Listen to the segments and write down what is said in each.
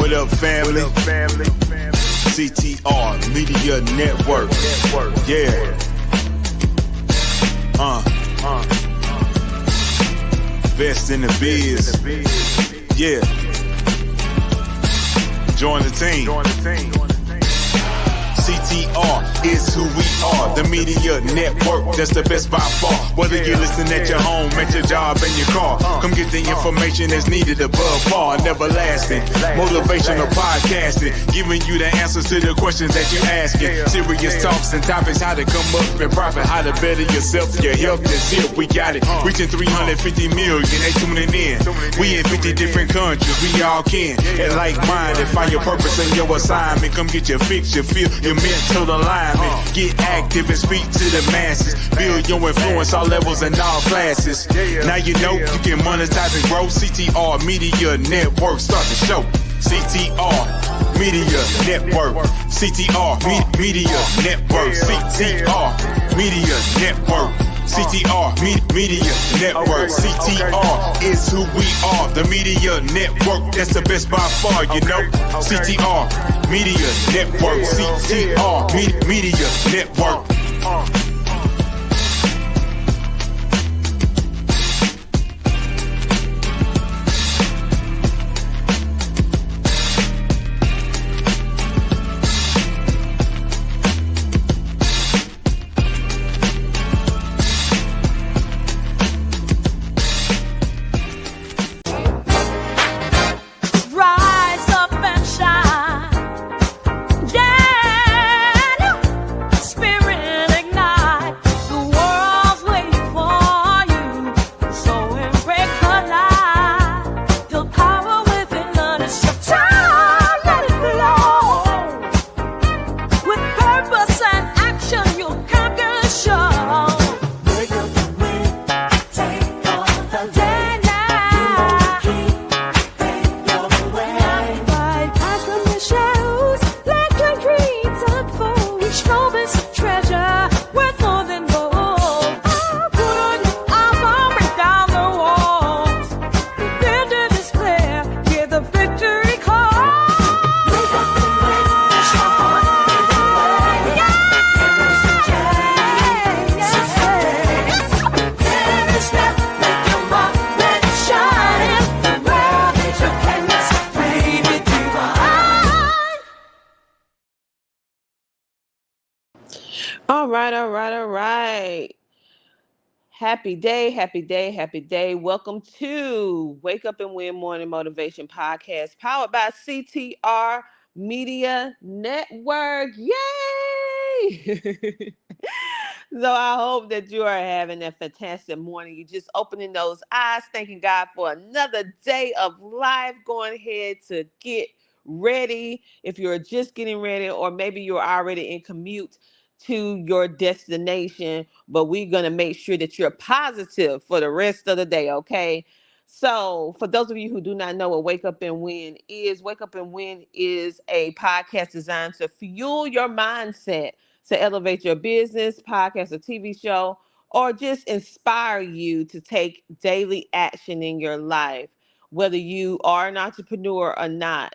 What up, family? CTR Media Network. Yeah. Best in the biz. Yeah. Join the team. CTR is who we are, the media network, that's the best by far. Whether you listen at your home, at your job, in your car, come get the information that's needed above par. Neverlasting, motivational podcasting, giving you the answers to the questions that you're asking. Serious talks and topics, how to come up and profit, how to better yourself, your health is here, we got it. Reaching 350 million, they tuning in. We in 50 different countries, we all can. And like-minded, find your purpose and your assignment. Come get your fix, your feel, your mental alignment. Get active and speak to the masses. Build your influence all levels and all classes. Now you know you can monetize and grow. CTR Media Network, start the show. CTR Media Network. CTR Media Network. CTR Media Network. CTR Media Network. CTR is who we are, the media network, that's the best by far, you know. CTR Media Network. CTR Media Network. All right. Happy day. Welcome to Wake Up and Win Morning Motivation Podcast, powered by CTR Media Network. Yay! So I hope that you are having a fantastic morning. You're just opening those eyes, thanking God for another day of life. Going ahead to get ready. If you're just getting ready, or maybe you're already in commute to your destination, but we're going to make sure that you're positive for the rest of the day, okay? So for those of you who do not know what Wake Up and Win is a podcast designed to fuel your mindset, to elevate your business, podcast, or TV show, or just inspire you to take daily action in your life, whether you are an entrepreneur or not.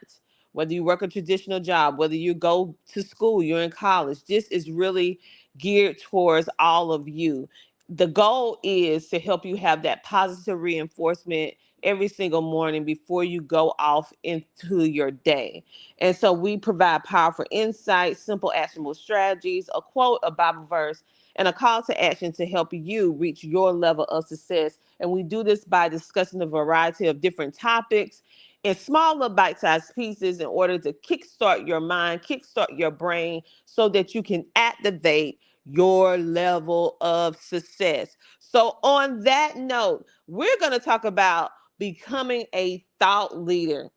Whether you work a traditional job, whether you go to school, you're in college, this is really geared towards all of you. The goal is to help you have that positive reinforcement every single morning before you go off into your day. And so we provide powerful insights, simple actionable strategies, a quote, a Bible verse, and a call to action to help you reach your level of success. And we do this by discussing a variety of different topics in smaller bite-sized pieces in order to kickstart your mind, kickstart your brain, so that you can activate your level of success. So on that note, we're going to talk about becoming a thought leader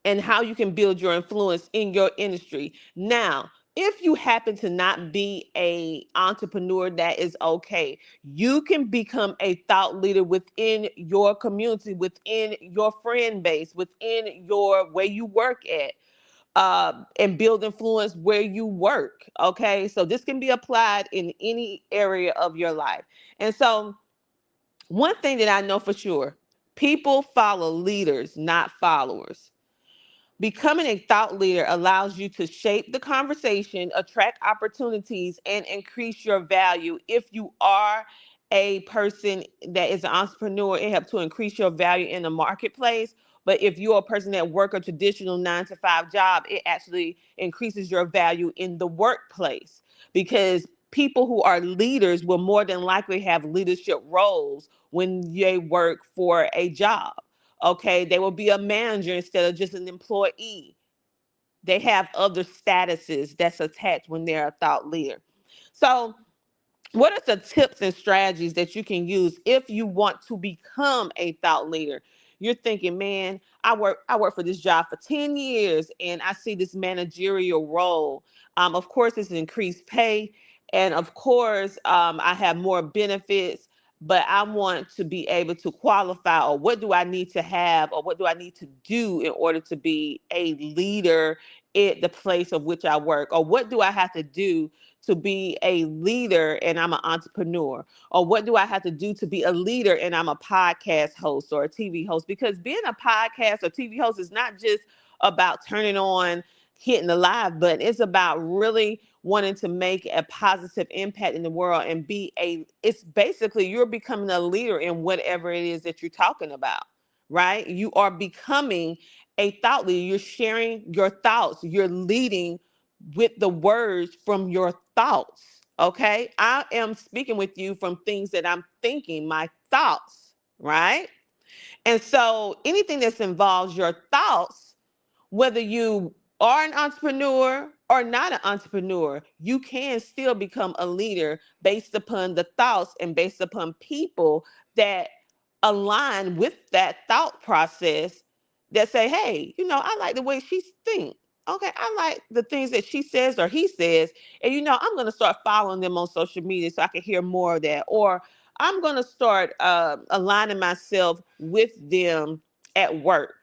and how you can build your influence in your industry. Now, if you happen to not be a entrepreneur, that is okay. You can become a thought leader within your community, within your friend base, within your where you work at, and build influence where you work. Okay, so this can be applied in any area of your life. And so, one thing that I know for sure: people follow leaders, not followers. Becoming a thought leader allows you to shape the conversation, attract opportunities, and increase your value. If you are a person that is an entrepreneur, it helps to increase your value in the marketplace. But if you're a person that work a traditional 9 to 5 job, it actually increases your value in the workplace, because people who are leaders will more than likely have leadership roles when they work for a job. Okay, they will be a manager instead of just an employee. They have other statuses that's attached when they're a thought leader. So what are the tips and strategies that you can use if you want to become a thought leader? You're thinking, man, I work for this job for 10 years and I see this managerial role. Of course, it's increased pay, and of course, I have more benefits, but I want to be able to qualify, or what do I need to have, or what do I need to do in order to be a leader at the place of which I work? Or what do I have to do to be a leader and I'm an entrepreneur? Or what do I have to do to be a leader and I'm a podcast host or a TV host? Because being a podcast or TV host is not just about turning on, hitting the live button. It's about really wanting to make a positive impact in the world and it's basically you're becoming a leader in whatever it is that you're talking about, right? You are becoming a thought leader. You're sharing your thoughts. You're leading with the words from your thoughts. Okay. I am speaking with you from things that I'm thinking, my thoughts, right? And so anything that involves your thoughts, whether you are an entrepreneur or not an entrepreneur, you can still become a leader based upon the thoughts and based upon people that align with that thought process, that say, hey, I like the way she thinks. Okay, I like the things that she says or he says. And I'm going to start following them on social media so I can hear more of that. Or I'm going to start aligning myself with them at work.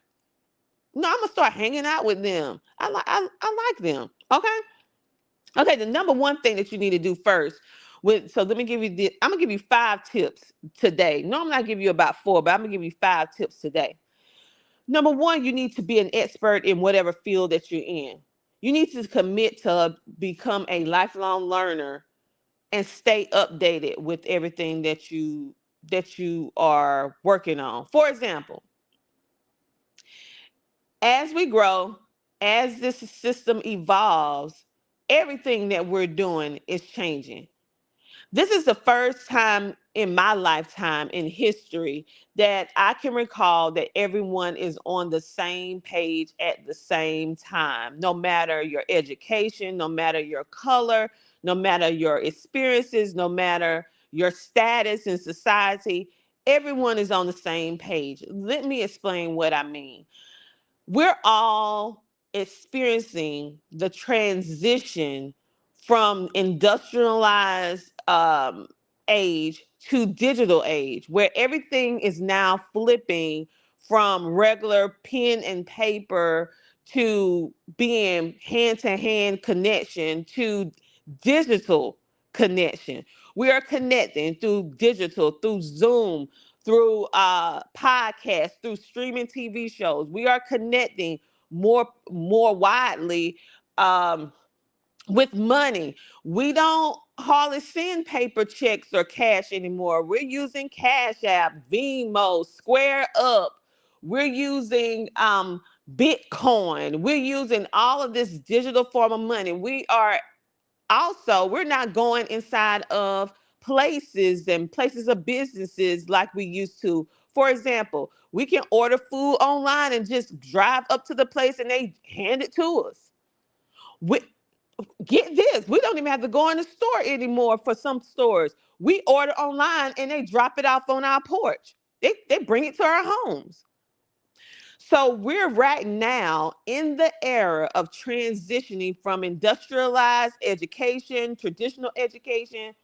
No, I'm gonna start hanging out with them. I like them. Okay. Okay. The number one thing that you need to do first, so let me give you I'm gonna give you 5 tips today. Normally I give you about 4, but I'm gonna give you 5 tips today. Number one, you need to be an expert in whatever field that you're in. You need to commit to become a lifelong learner and stay updated with everything that you are working on. For example, as we grow, as this system evolves, everything that we're doing is changing. This is the first time in my lifetime in history that I can recall that everyone is on the same page at the same time, no matter your education, no matter your color, no matter your experiences, no matter your status in society. Everyone is on the same page. Let me explain what I mean. We're all experiencing the transition from industrialized age to digital age, where everything is now flipping from regular pen and paper to being hand-to-hand connection to digital connection. We are connecting through digital, through Zoom, through podcasts, through streaming TV shows. We are connecting more widely, with money. We don't hardly send paper checks or cash anymore. We're using Cash App, Venmo, Square Up. We're using Bitcoin. We're using all of this digital form of money. We're not going inside of places of businesses like we used to. For example, we can order food online and just drive up to the place and they hand it to us. We, get this, we don't even have to go in the store anymore. For some stores, we order online and they drop it off on our porch. They bring it to our homes. So we're right now in the era of transitioning from industrialized education, traditional education,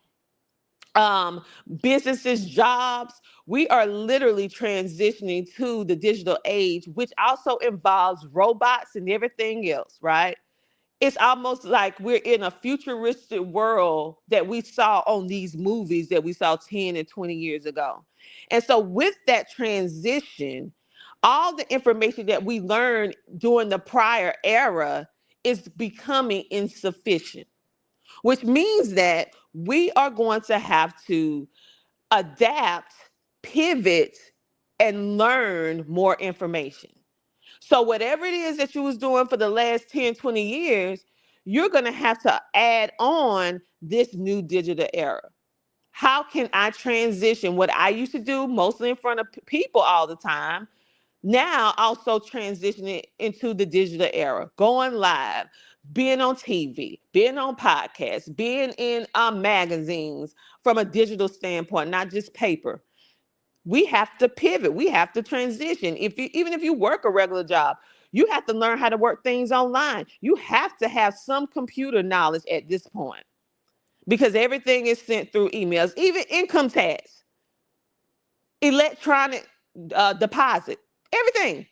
businesses, jobs. We are literally transitioning to the digital age, which also involves robots and everything else, right? It's almost like we're in a futuristic world that we saw on these movies that we saw 10 and 20 years ago. And so with that transition, All the information that we learned during the prior era is becoming insufficient, which means that we are going to have to adapt, pivot, and learn more information. So whatever it is that you was doing for the last 10, 20 years, you're going to have to add on this new digital era. How can I transition what I used to do mostly in front of people all the time, now also transitioning into the digital era, going live, being on TV, being on podcasts, being in magazines from a digital standpoint, not just paper. We have to pivot. We have to transition. Even if you work a regular job, you have to learn how to work things online. You have to have some computer knowledge at this point because everything is sent through emails, even income tax, electronic deposit, everything.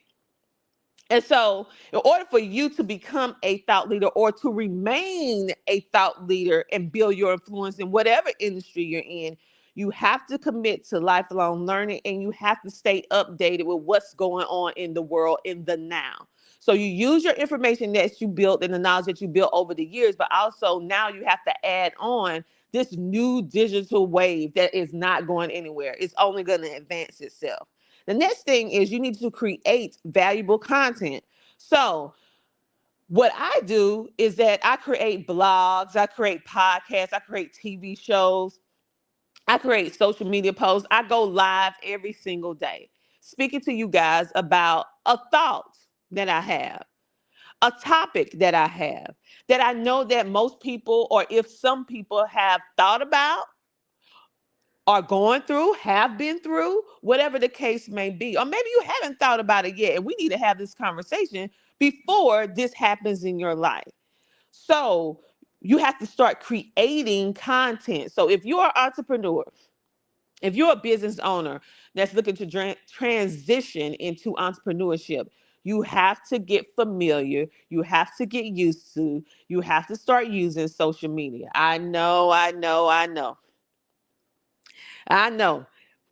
And so, in order for you to become a thought leader or to remain a thought leader and build your influence in whatever industry you're in, you have to commit to lifelong learning and you have to stay updated with what's going on in the world in the now. So, you use your information that you built and the knowledge that you built over the years, but also now you have to add on this new digital wave that is not going anywhere. It's only going to advance itself. The next thing is you need to create valuable content. So, what I do is that I create blogs, I create podcasts, I create TV shows, I create social media posts. I go live every single day, speaking to you guys about a thought that I have, a topic that I have, that I know that most people, or if some people have thought about, are going through, have been through, whatever the case may be. Or maybe you haven't thought about it yet, and we need to have this conversation before this happens in your life. So you have to start creating content. So if you're an entrepreneur, if you're a business owner that's looking to transition into entrepreneurship, you have to get familiar. You have to get used to. You have to start using social media. I know, I know, I know. I know.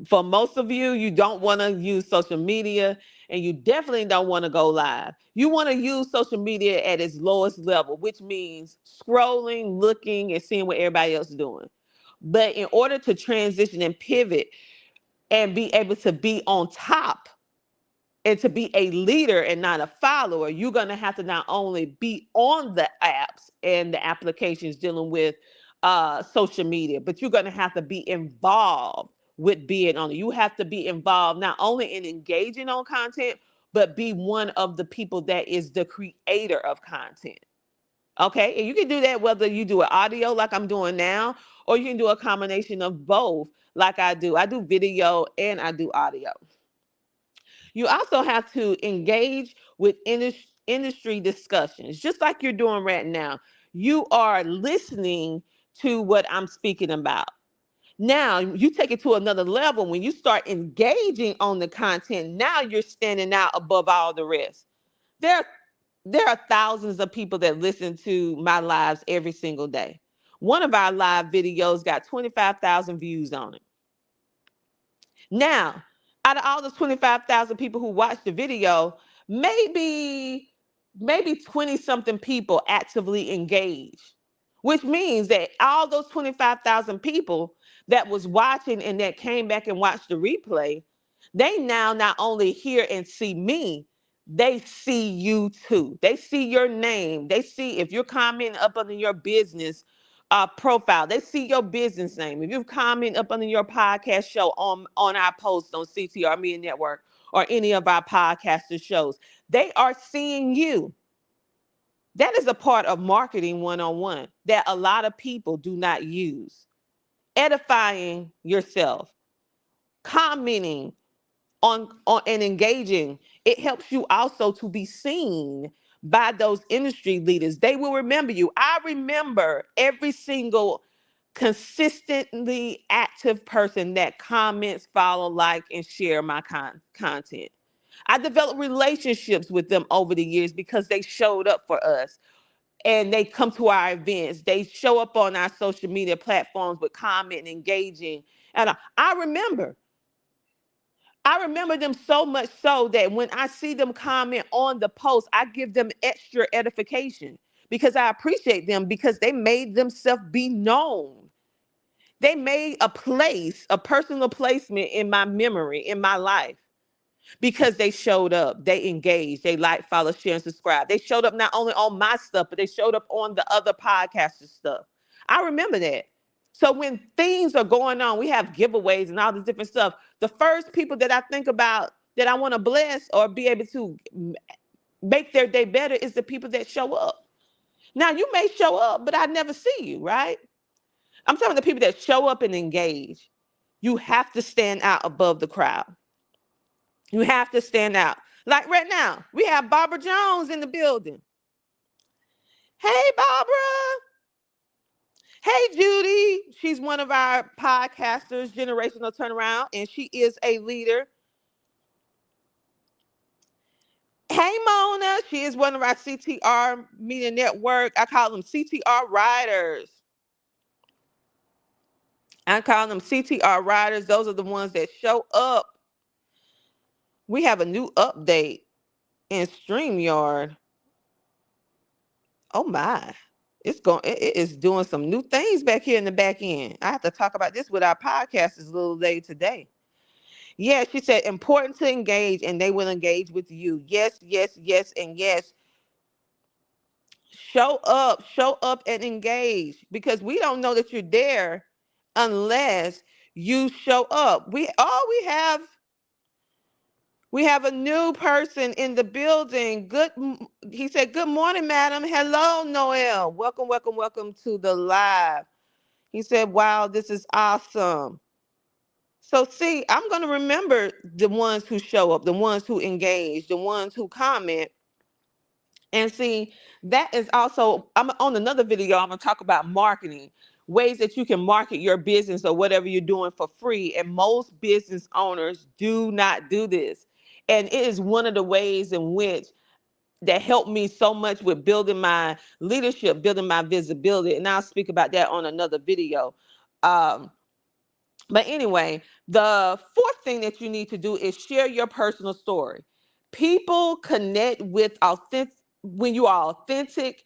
For most of you, you don't want to use social media and you definitely don't want to go live. You want to use social media at its lowest level, which means scrolling, looking, and seeing what everybody else is doing. But in order to transition and pivot and be able to be on top and to be a leader and not a follower, you're going to have to not only be on the apps and the applications dealing with social media, but you're going to have to be involved with being on it. You have to be involved not only in engaging on content, but be one of the people that is the creator of content. Okay. And you can do that whether you do an audio like I'm doing now, or you can do a combination of both like I do. I do video and I do audio. You also have to engage with industry discussions, just like you're doing right now. You are listening to what I'm speaking about. Now, you take it to another level. When you start engaging on the content, now you're standing out above all the rest. There, there are thousands of people that listen to my lives every single day. One of our live videos got 25,000 views on it. Now, out of all those 25,000 people who watched the video, maybe 20 something people actively engage, which means that all those 25,000 people that was watching and that came back and watched the replay, they now not only hear and see me, they see you too. They see your name. They see if you're commenting up under your business profile. They see your business name. If you comment up under your podcast show on our post on CTR Media Network or any of our podcaster shows, they are seeing you. That is a part of marketing one-on-one that a lot of people do not use. Edifying yourself, commenting on and engaging, it helps you also to be seen by those industry leaders. They will remember you. I remember every single consistently active person that comments, follow, like, and share my content. I developed relationships with them over the years because they showed up for us and they come to our events. They show up on our social media platforms with comment and engaging. And I remember I remember them so much so that when I see them comment on the post, I give them extra edification because I appreciate them because they made themselves be known. They made a place, a personal placement in my memory, in my life, because they showed up, they engaged, they like, follow, share, and subscribe. They showed up not only on my stuff, but they showed up on the other podcasters' stuff. I remember that. So when things are going on, we have giveaways and all this different stuff. The first people that I think about that I want to bless or be able to make their day better is the people that show up. Now you may show up, but I never see you, right? I'm talking about the people that show up and engage. You have to stand out above the crowd. You have to stand out. Like right now, we have Barbara Jones in the building. Hey, Barbara. Hey, Judy. She's one of our podcasters, Generational Turnaround, and she is a leader. Hey, Mona. She is one of our CTR Media Network. I call them CTR Riders. I call them CTR Riders. Those are the ones that show up. We have a new update in StreamYard. Oh my. It is doing some new things back here in the back end. I have to talk about this with our podcasters a little later today. Yeah, she said important to engage and they will engage with you. Yes, yes, yes, and yes. Show up and engage because we don't know that you're there unless you show up. We have a new person in the building. He said, "Good morning, madam. Hello, Noel. Welcome, welcome, welcome to the live." He said, "Wow, this is awesome." So see, I'm going to remember the ones who show up, the ones who engage, the ones who comment. And see, that is also, I'm on another video, I'm going to talk about marketing, ways that you can market your business or whatever you're doing for free. And most business owners do not do this. And it is one of the ways in which that helped me so much with building my leadership, building my visibility. And I'll speak about that on another video. Um, but anyway, the fourth thing that you need to do is share your personal story. People connect with authentic when you are authentic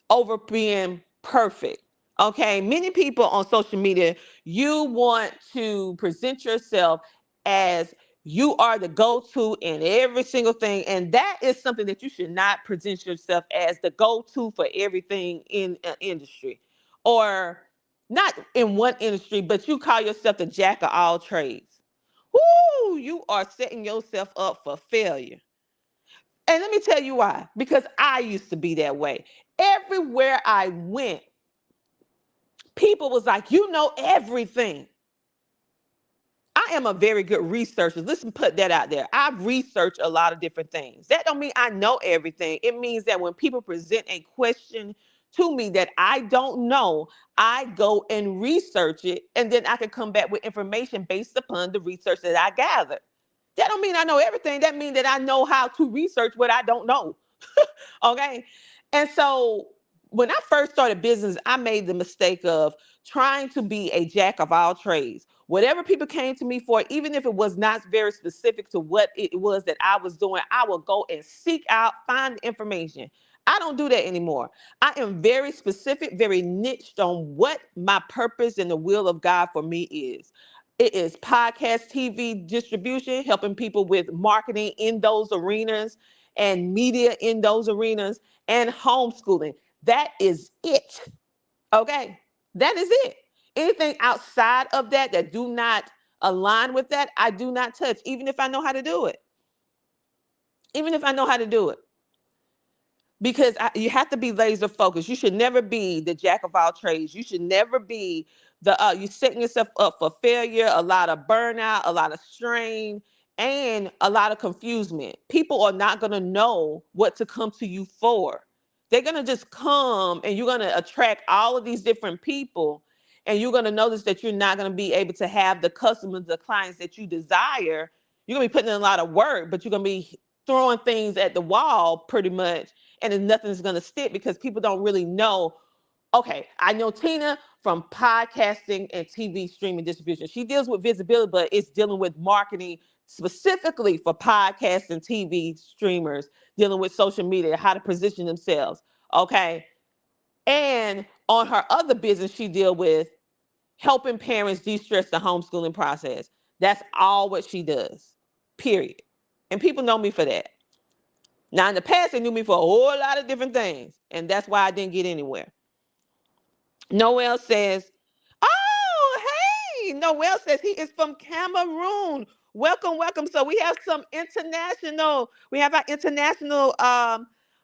over being perfect. Okay, many people on social media, you want to present yourself as you are the go-to in every single thing, and that is something that you should not present yourself as the go-to for everything in an industry, or not in one industry, but you call yourself the jack of all trades. Woo, you are setting yourself up for failure. And let me tell you why. Because I used to be that way. Everywhere I went, people was like, you know everything. I am a very good researcher. Let's put that out there. I've researched a lot of different things. That don't mean I know everything. It means that when people present a question to me that I don't know, I go and research it, and then I can come back with information based upon the research that I gathered. That don't mean I know everything. That means that I know how to research what I don't know. Okay. And so when I first started business, I made the mistake of trying to be a jack of all trades. Whatever people came to me for, even if it was not very specific to what it was that I was doing, I would go and seek out, find information. I don't do that anymore. I am very specific, very niched on what my purpose and the will of God for me is. It is podcast, TV distribution, helping people with marketing in those arenas and media in those arenas, and homeschooling. That is it. Okay. That is it. Anything outside of that that do not align with that, I do not touch, even if I know how to do it. Even if I know how to do it. Because you have to be laser focused. You should never be the jack of all trades. You should never be you setting yourself up for failure, a lot of burnout, a lot of strain, and a lot of confusement. People are not going to know what to come to you for. They're going to just come, and you're going to attract all of these different people, and you're going to notice that you're not going to be able to have the customers, the clients that you desire. You're going to be putting in a lot of work, but you're going to be throwing things at the wall pretty much, and then nothing's going to stick because people don't really know. Okay, I know Tina from podcasting and TV streaming distribution. She deals with visibility, but it's dealing with marketing specifically for podcasts and TV streamers dealing with social media, how to position themselves. Okay. And on her other business, she deal with helping parents de-stress the homeschooling process. That's all what she does, period. And people know me for that. Now, in the past, they knew me for a whole lot of different things, and that's why I didn't get anywhere. Noel says, oh, hey, Noel says he is from Cameroon. Welcome, welcome. So we have we have our international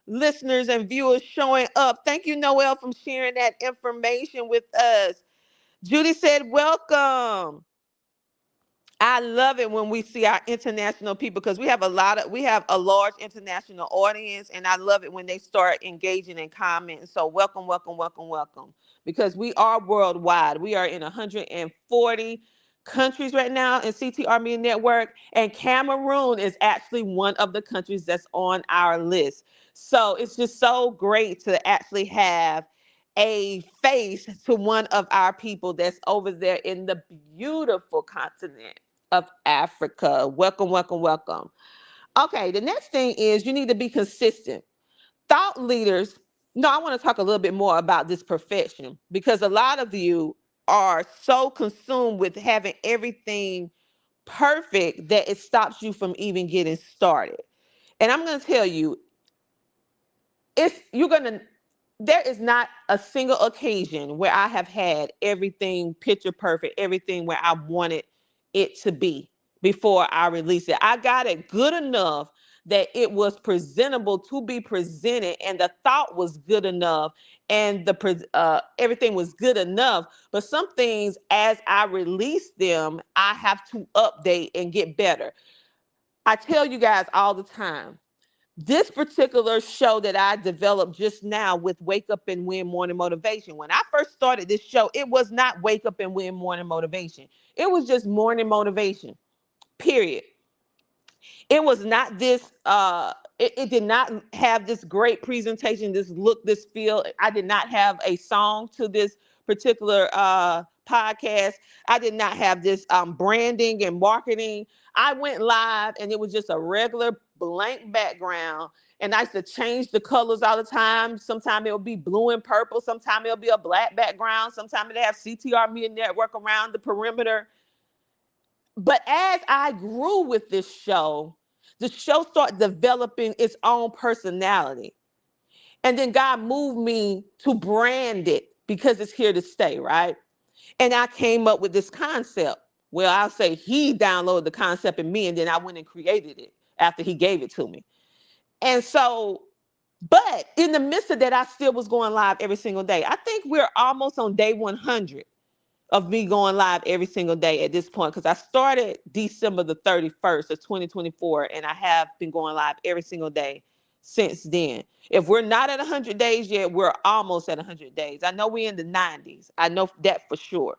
listeners and viewers showing up. Thank you, Noel, for sharing that information with us. Judy said, welcome. I love it when we see our international people because we have a large international audience, and I love it when they start engaging and commenting. So welcome, welcome, welcome, welcome. Because we are worldwide. We are in 140 countries right now in CTR Media Network, and Cameroon is actually one of the countries that's on our list. So it's just so great to actually have a face to one of our people that's over there in the beautiful continent of Africa. Welcome, welcome, welcome. Okay, the next thing is you need to be consistent. Thought leaders, no, I want to talk a little bit more about this perfection because a lot of you are so consumed with having everything perfect that it stops you from even getting started. And I'm going to tell you, there is not a single occasion where I have had everything picture perfect, everything where I wanted it to be before I released it. I got it good enough that it was presentable to be presented, and the thought was good enough, and everything was good enough. But some things, as I release them, I have to update and get better. I tell you guys all the time, this particular show that I developed just now with Wake Up and Win Morning Motivation. When I first started this show, it was not Wake Up and Win Morning Motivation. It was just morning motivation, period. It was not this, it did not have this great presentation, this look, this feel. I did not have a song to this particular podcast. I did not have this branding and marketing. I went live and it was just a regular blank background. And I used to change the colors all the time. Sometimes it'll be blue and purple. Sometimes it'll be a black background. Sometimes it'll have CTR Media Network around the perimeter. But as I grew with this show, the show started developing its own personality. And then God moved me to brand it because it's here to stay, right? And I came up with this concept. Well, I'll say he downloaded the concept in me, and then I went and created it after he gave it to me. And so, but in the midst of that, I still was going live every single day. I think we're almost on day 100 of me going live every single day at this point, because I started December the 31st of 2024, and I have been going live every single day since then. If we're not at 100 days yet, we're almost at 100 days. I know we're in the 90s. I know that for sure.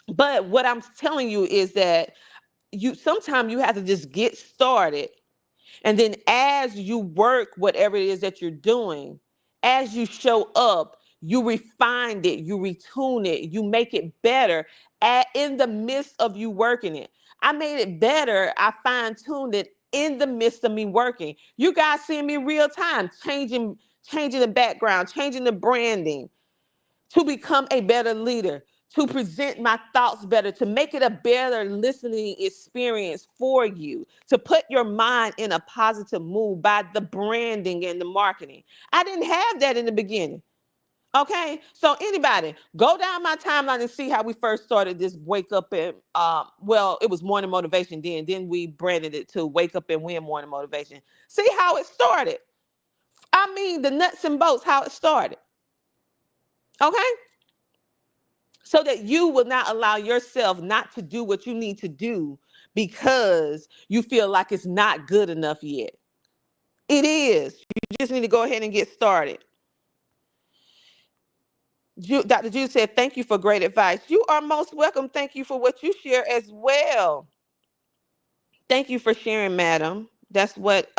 But what I'm telling you is that sometimes you have to just get started, and then as you work whatever it is that you're doing, as you show up, you refine it, you retune it, you make it better in the midst of you working it. I made it better. I fine-tuned it in the midst of me working. You guys seeing me real time, changing the background, changing the branding to become a better leader, to present my thoughts better, to make it a better listening experience for you, to put your mind in a positive mood by the branding and the marketing. I didn't have that in the beginning. Okay, so anybody, go down my timeline and see how we first started this Wake Up and, well, it was Morning Motivation then. Then we branded it to Wake Up and Win Morning Motivation. See how it started. I mean, the nuts and bolts, how it started. Okay? So that you will not allow yourself not to do what you need to do because you feel like it's not good enough yet. It is. You just need to go ahead and get started. Dr. Jude said, thank you for great advice. You are most welcome. Thank you for what you share as well. Thank you for sharing, madam. That's what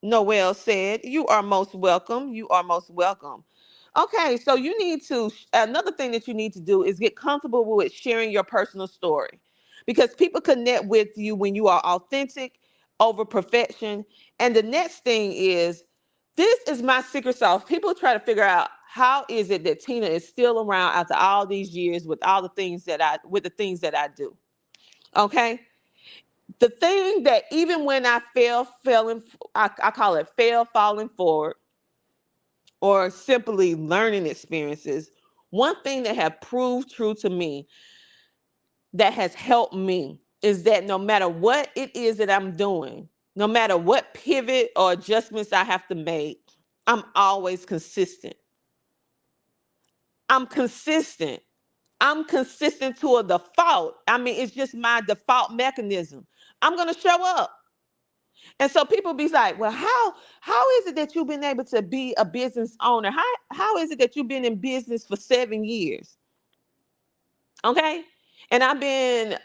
Noel said. You are most welcome. You are most welcome. Okay, so another thing that you need to do is get comfortable with sharing your personal story. because people connect with you when you are authentic over perfection. And the next thing is, this is my secret sauce. People try to figure out, how is it that Tina is still around after all these years with all the things that I do. Okay. The thing that even when I I call it fail falling forward, or simply learning experiences, one thing that have proved true to me, that has helped me, is that no matter what it is that I'm doing, no matter what pivot or adjustments I have to make, I'm always consistent. I'm consistent. I'm consistent to a default. I mean, it's just my default mechanism. I'm going to show up. And so people be like, well, how is it that you've been able to be a business owner? How is it that you've been in business for 7 years? Okay. And I've been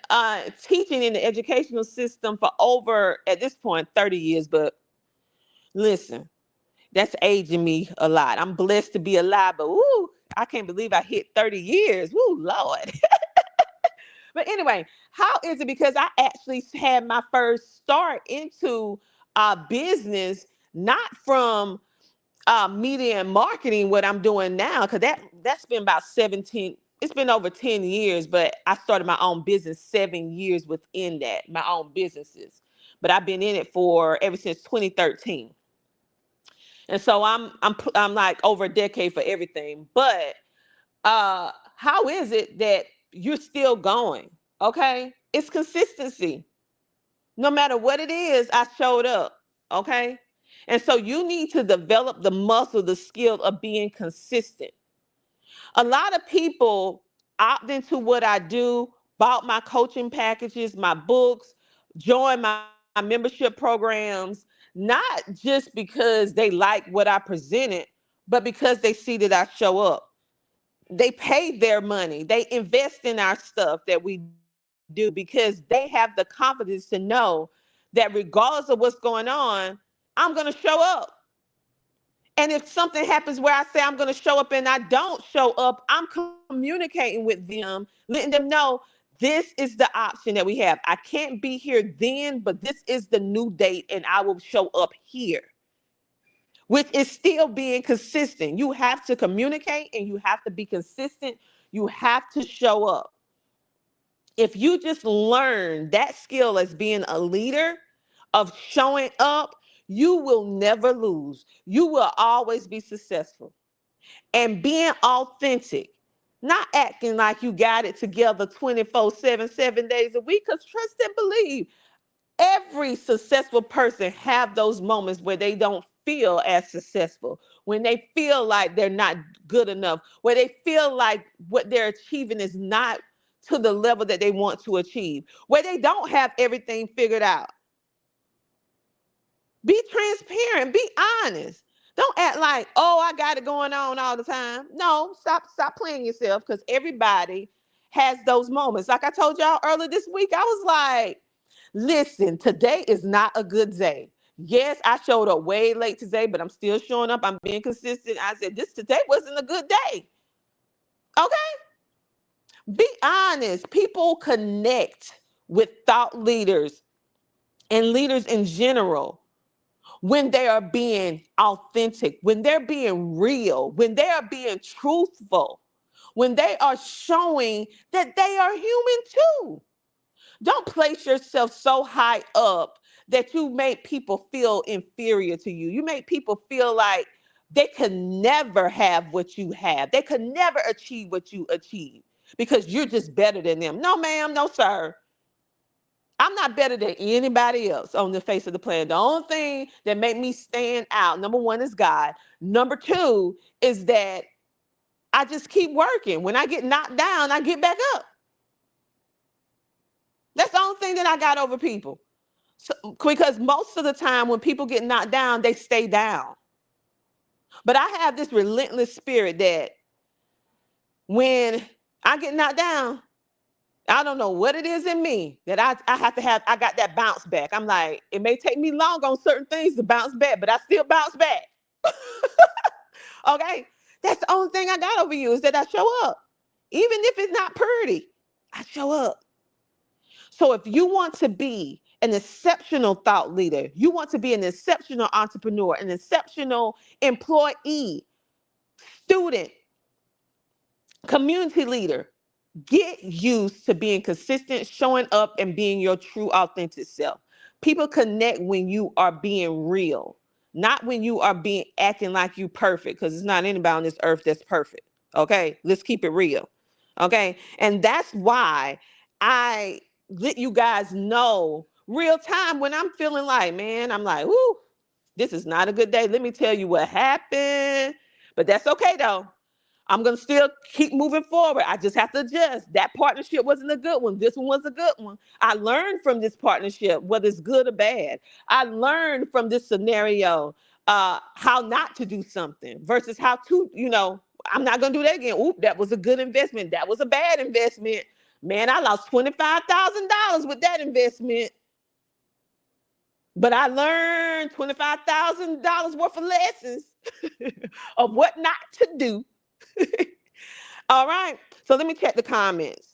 teaching in the educational system for over, at this point, 30 years. But listen, that's aging me a lot. I'm blessed to be alive, but woo, I can't believe I hit 30 years. Woo, Lord. But anyway, how is it? Because I actually had my first start into business, not from media and marketing, what I'm doing now, because that's been about 17, it's been over 10 years, but I started my own business 7 years within that, my own businesses. But I've been in it for ever since 2013. And so I'm like over a decade for everything. But how is it that you're still going? Okay? It's consistency. No matter what it is, I showed up. Okay? And so you need to develop the muscle, the skill of being consistent. A lot of people opt into what I do, bought my coaching packages, my books, joined my membership programs, not just because they like what I presented, but because they see that I show up. They pay their money, they invest in our stuff that we do, because they have the confidence to know that regardless of what's going on, I'm going to show up. And if something happens where I say I'm going to show up and I don't show up, I'm communicating with them, letting them know this is the option that we have. I can't be here then, but this is the new date and I will show up here, which is still being consistent. You have to communicate and you have to be consistent. You have to show up. If you just learn that skill as being a leader, of showing up, you will never lose. You will always be successful. And being authentic, not acting like you got it together 24/7, 7 days a week, because trust and believe, every successful person have those moments where they don't feel as successful, when they feel like they're not good enough, where they feel like what they're achieving is not to the level that they want to achieve, where they don't have everything figured out. Be transparent, be honest. Don't act like, oh, I got it going on all the time. No, stop playing yourself, because everybody has those moments. Like I told y'all earlier this week, I was like, listen, today is not a good day. Yes, I showed up way late today, but I'm still showing up. I'm being consistent. I said, this today wasn't a good day. Okay? Be honest. People connect with thought leaders and leaders in general when they are being authentic, when they're being real, when they are being truthful, when they are showing that they are human too. Don't place yourself so high up that you make people feel inferior to you. You make people feel like they can never have what you have. They could never achieve what you achieve because you're just better than them. No, ma'am, no, sir. I'm not better than anybody else on the face of the planet. The only thing that make me stand out, number one, is God. Number two is that I just keep working. When I get knocked down, I get back up. That's the only thing that I got over people. So, because most of the time when people get knocked down, they stay down. But I have this relentless spirit that when I get knocked down, I don't know what it is in me that I have to have, I got that bounce back. I'm like, it may take me long on certain things to bounce back, but I still bounce back. Okay? That's the only thing I got over you, is that I show up. Even if it's not pretty, I show up. So if you want to be an exceptional thought leader, you want to be an exceptional entrepreneur, an exceptional employee, student, community leader, get used to being consistent, showing up, and being your true, authentic self. People connect when you are being real, not when you are being acting like you perfect, because it's not anybody on this earth that's perfect. Okay, let's keep it real. Okay, and that's why I let you guys know real time when I'm feeling like, man, I'm like, whoo, this is not a good day. Let me tell you what happened. But that's okay though. I'm going to still keep moving forward. I just have to adjust. That partnership wasn't a good one. This one was a good one. I learned from this partnership, whether it's good or bad. I learned from this scenario how not to do something versus how to, I'm not going to do that again. Oop, that was a good investment. That was a bad investment. Man, I lost $25,000 with that investment. But I learned $25,000 worth of lessons of what not to do. All right. So let me check the comments.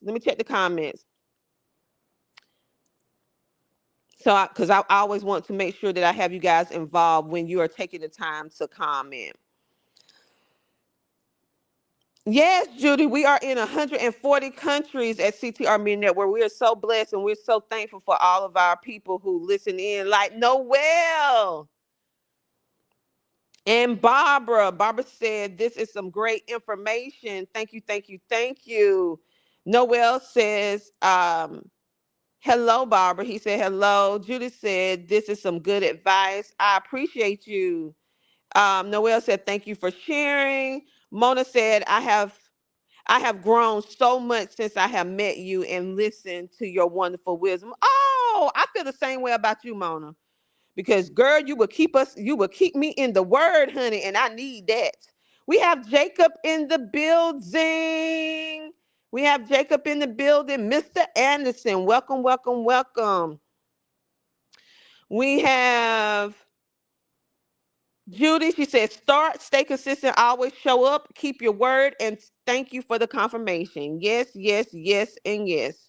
So, because I always want to make sure that I have you guys involved when you are taking the time to comment. Yes, Judy, we are in 140 countries at CTR Media Network. We are so blessed and we're so thankful for all of our people who listen in, like Noel and Barbara. Barbara said, this is some great information. Thank you, thank you, thank you. Noel says, hello, Barbara. He said, hello. Judith said, this is some good advice. I appreciate you. Noel said, thank you for sharing. Mona said, I have grown so much since I have met you and listened to your wonderful wisdom. Oh, I feel the same way about you, Mona. Because girl, you will keep me in the word, honey, and I need that. We have Jacob in the building. Mr. Anderson. Welcome, welcome, welcome. We have Judy. She said, start, stay consistent, always show up, keep your word, and thank you for the confirmation. Yes, yes, yes, and yes.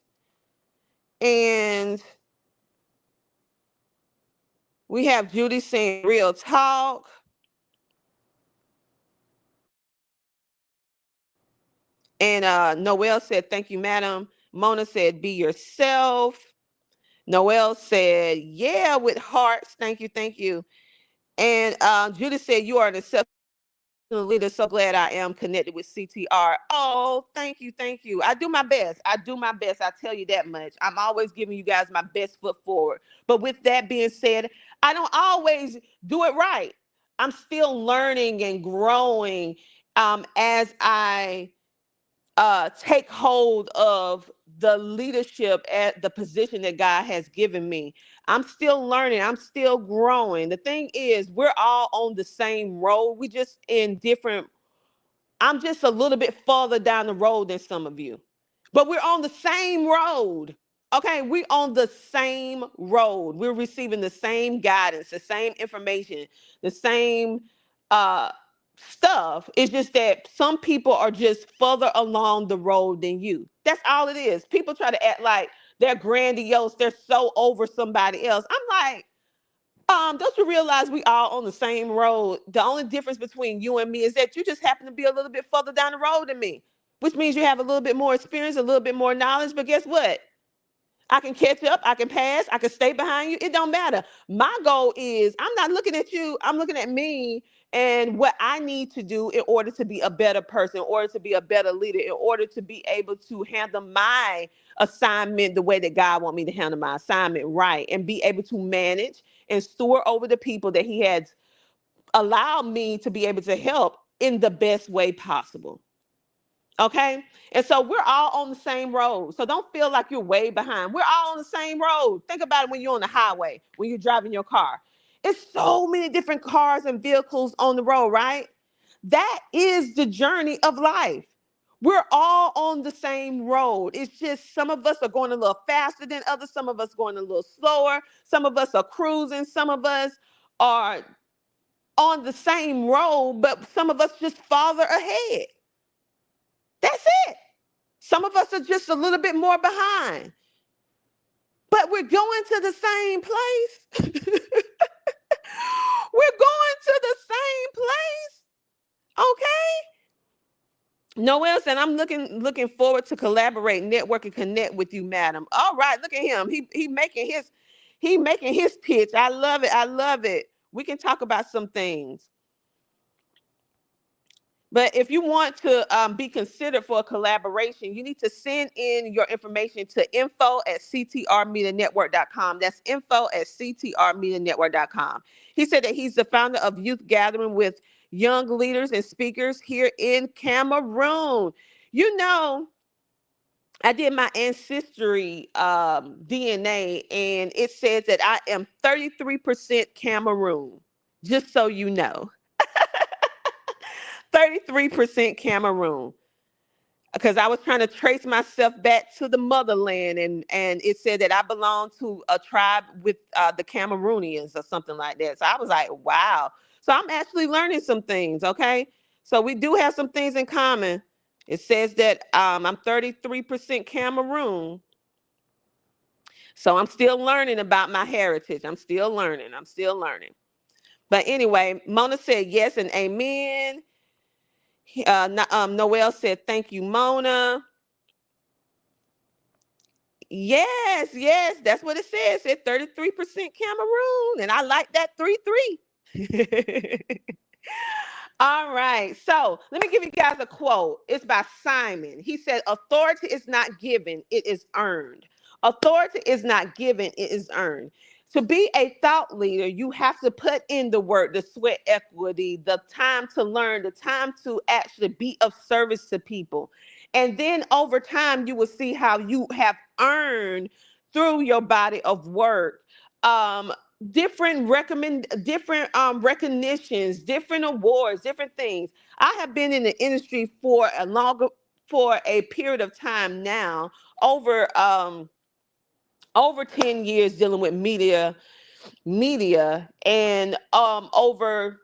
And we have Judy saying real talk. And Noel said, thank you, madam. Mona said, be yourself. Noel said, yeah, with hearts. Thank you, thank you. And Judy said, you are an exceptional leader. So glad I am connected with CTR. Oh, thank you, thank you. I do my best. I tell you that much. I'm always giving you guys my best foot forward. But with that being said, I don't always do it right. I'm still learning and growing as I take hold of the leadership at the position that God has given me. I'm still learning. I'm still growing. The thing is, we're all on the same road. We just in different, I'm just a little bit farther down the road than some of you, but we're on the same road. Okay, we on the same road. We're receiving the same guidance, the same information, the same uh stuff. It's just that some people are just further along the road than you. That's all it is. People try to act like they're grandiose, they're so over somebody else. I'm like, don't you realize we all on the same road? The only difference between you and me is that you just happen to be a little bit further down the road than me, which means you have a little bit more experience, a little bit more knowledge. But guess what? I can catch up, I can pass, I can stay behind you. It don't matter. My goal is I'm not looking at you, I'm looking at me and what I need to do in order to be a better person, in order to be a better leader, in order to be able to handle my assignment the way that God wants me to handle my assignment right and be able to manage and steward over the people that He has allowed me to be able to help in the best way possible. Okay. And so we're all on the same road. So don't feel like you're way behind. We're all on the same road. Think about it when you're on the highway, when you're driving your car. It's so many different cars and vehicles on the road, right? That is the journey of life. We're all on the same road. It's just some of us are going a little faster than others. Some of us going a little slower. Some of us are cruising. Some of us are on the same road, but some of us just farther ahead. That's it. Some of us are just a little bit more behind. but we're going to the same place. We're going to the same place. Okay. Noel said, I'm looking forward to collaborate, network, and connect with you, madam. All right, look at him. He making his pitch. I love it. I love it. We can talk about some things. But if you want to be considered for a collaboration, you need to send in your information to info@ctrmedianetwork.com. That's info@ctrmedianetwork.com. He said that he's the founder of Youth Gathering with young leaders and speakers here in Cameroon. You know, I did my ancestry DNA, and it says that I am 33% Cameroon, just so you know. 33% Cameroon. Because I was trying to trace myself back to the motherland, and it said that I belong to a tribe with the Cameroonians or something like that. So I was like, wow. So I'm actually learning some things, okay? So we do have some things in common. It says that I'm 33% Cameroon. So I'm still learning about my heritage. I'm still learning. I'm still learning. But anyway, Mona said yes and amen. Noel said, thank you, Mona. Yes, yes, that's what it says. It said 33% Cameroon. And I like that 3-3. All right. So let me give you guys a quote. It's by Simon. He said, authority is not given, it is earned. Authority is not given, it is earned. To be a thought leader, you have to put in the work, the sweat equity, the time to learn, the time to actually be of service to people. And then over time, you will see how you have earned through your body of work um, different recognitions, different awards, different things. I have been in the industry for a period of time now, over over 10 years dealing with media, and over,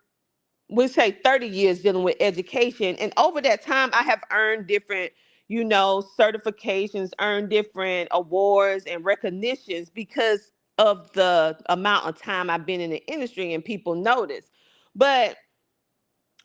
we say, 30 years dealing with education. And over that time, I have earned different, certifications, earned different awards and recognitions because of the amount of time I've been in the industry and people notice. But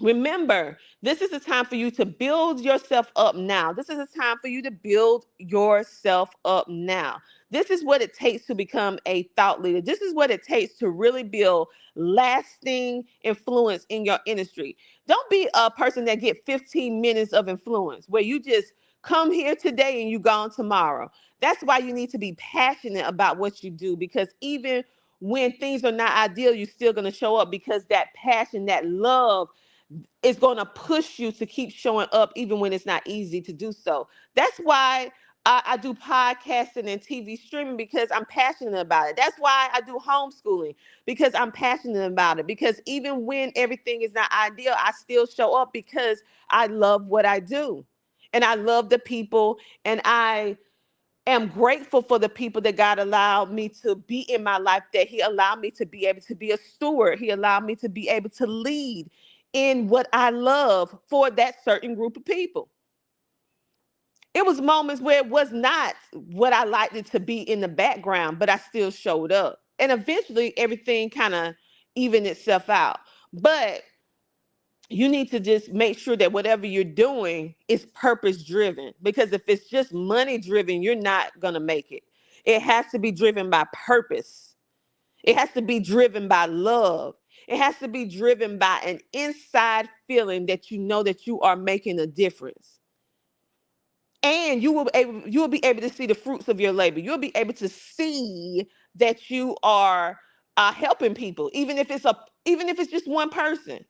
remember, this is a time for you to build yourself up now. This is a time for you to build yourself up now. This is what it takes to become a thought leader. This is what it takes to really build lasting influence in your industry. Don't be a person that get 15 minutes of influence where you just come here today and you gone tomorrow. That's why you need to be passionate about what you do, because even when things are not ideal, you're still going to show up, because that passion, that love is going to push you to keep showing up even when it's not easy to do so. That's why I do podcasting and TV streaming, because I'm passionate about it. That's why I do homeschooling, because I'm passionate about it. Because even when everything is not ideal, I still show up because I love what I do. And I love the people, and I am grateful for the people that God allowed me to be in my life, that He allowed me to be able to be a steward. He allowed me to be able to lead in what I love for that certain group of people. It was moments where it was not what I liked it to be in the background, but I still showed up. And eventually everything kind of evened itself out. But you need to just make sure that whatever you're doing is purpose driven, because if it's just money driven, you're not going to make it. It has to be driven by purpose. It has to be driven by love. It has to be driven by an inside feeling that you know that you are making a difference. And you will be able to see the fruits of your labor. You'll be able to see that you are helping people, even if it's just one person.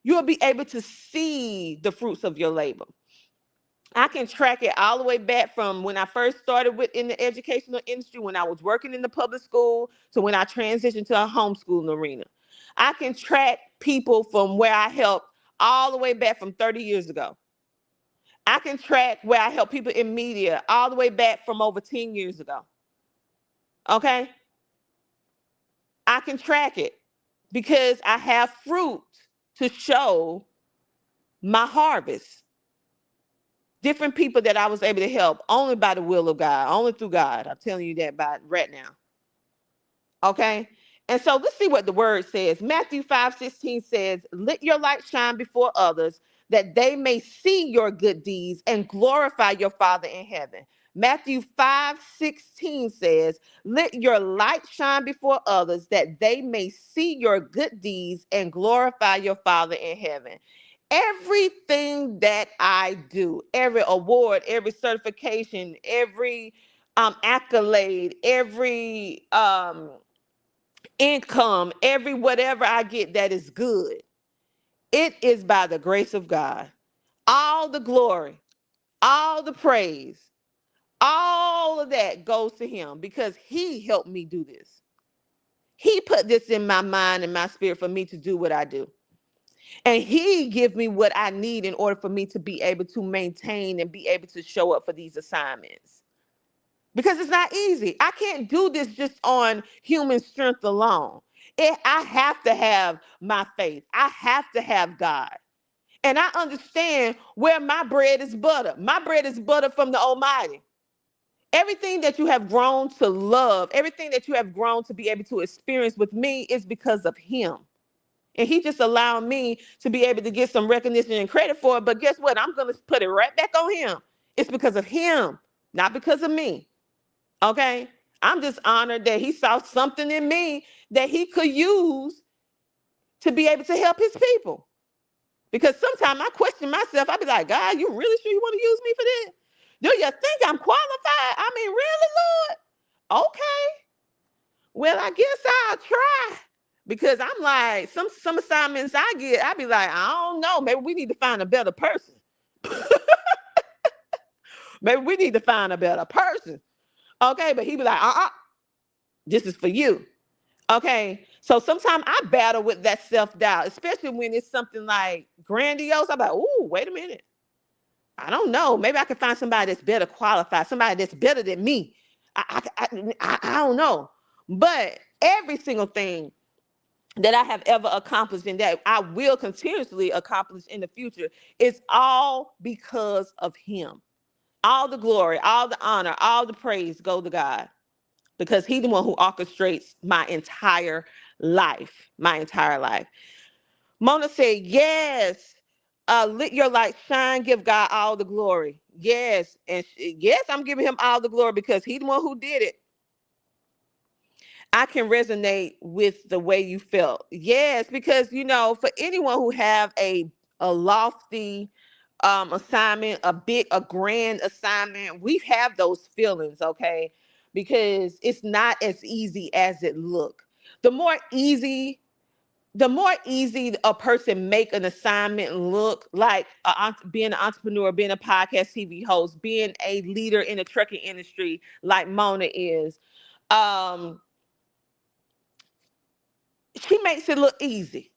You'll be able to see the fruits of your labor. I can track it all the way back from when I first started in the educational industry, when I was working in the public school, to when I transitioned to a homeschooling arena. I can track people from where I helped all the way back from 30 years ago. I can track where I help people in media all the way back from over 10 years ago. Okay? I can track it because I have fruit to show my harvest. different people that I was able to help only by the will of God, only through God. I'm telling you that by right now. Okay. And so let's see what the word says. Matthew 5:16 says, let your light shine before others that they may see your good deeds and glorify your Father in heaven. Matthew 5:16 says, let your light shine before others that they may see your good deeds and glorify your Father in heaven. Everything that I do, every award, every certification, every accolade, every income, every whatever I get that is good, it is by the grace of God. All the glory, all the praise, all of that goes to him because he helped me do this. He put this in my mind and my spirit for me to do what I do. And he give me what I need in order for me to be able to maintain and be able to show up for these assignments. Because it's not easy. I can't do this just on human strength alone. I have to have my faith. I have to have God. And I understand where my bread is butter. My bread is butter from the Almighty. Everything that you have grown to love, everything that you have grown to be able to experience with me is because of him. And he just allowed me to be able to get some recognition and credit for it. But guess what? I'm going to put it right back on him. It's because of him, not because of me. Okay? I'm just honored that he saw something in me that he could use to be able to help his people. Because sometimes I question myself. I be like, God, you really sure you want to use me for this? Do you think I'm qualified? I mean, really, Lord? Okay. Well, I guess I'll try. Because I'm like, some assignments I get, I be like, I don't know. Maybe we need to find a better person. Maybe we need to find a better person. Okay, but he be like, this is for you. Okay, so sometimes I battle with that self-doubt, especially when it's something like grandiose. I'm like, ooh, wait a minute. I don't know. Maybe I can find somebody that's better qualified, somebody that's better than me. I don't know. But every single thing that I have ever accomplished and that I will continuously accomplish in the future is all because of him. All the glory, all the honor, all the praise go to God because he's the one who orchestrates my entire life, my entire life. Mona said, yes, let your light shine, give God all the glory. Yes, and yes, I'm giving him all the glory because he's the one who did it. I can resonate with the way you felt. Yes, because for anyone who have a lofty assignment, a grand assignment, we have those feelings, okay? Because it's not as easy as it look. The more easy a person make an assignment look, like being an entrepreneur, being a podcast TV host, being a leader in the trucking industry like Mona is, she makes it look easy.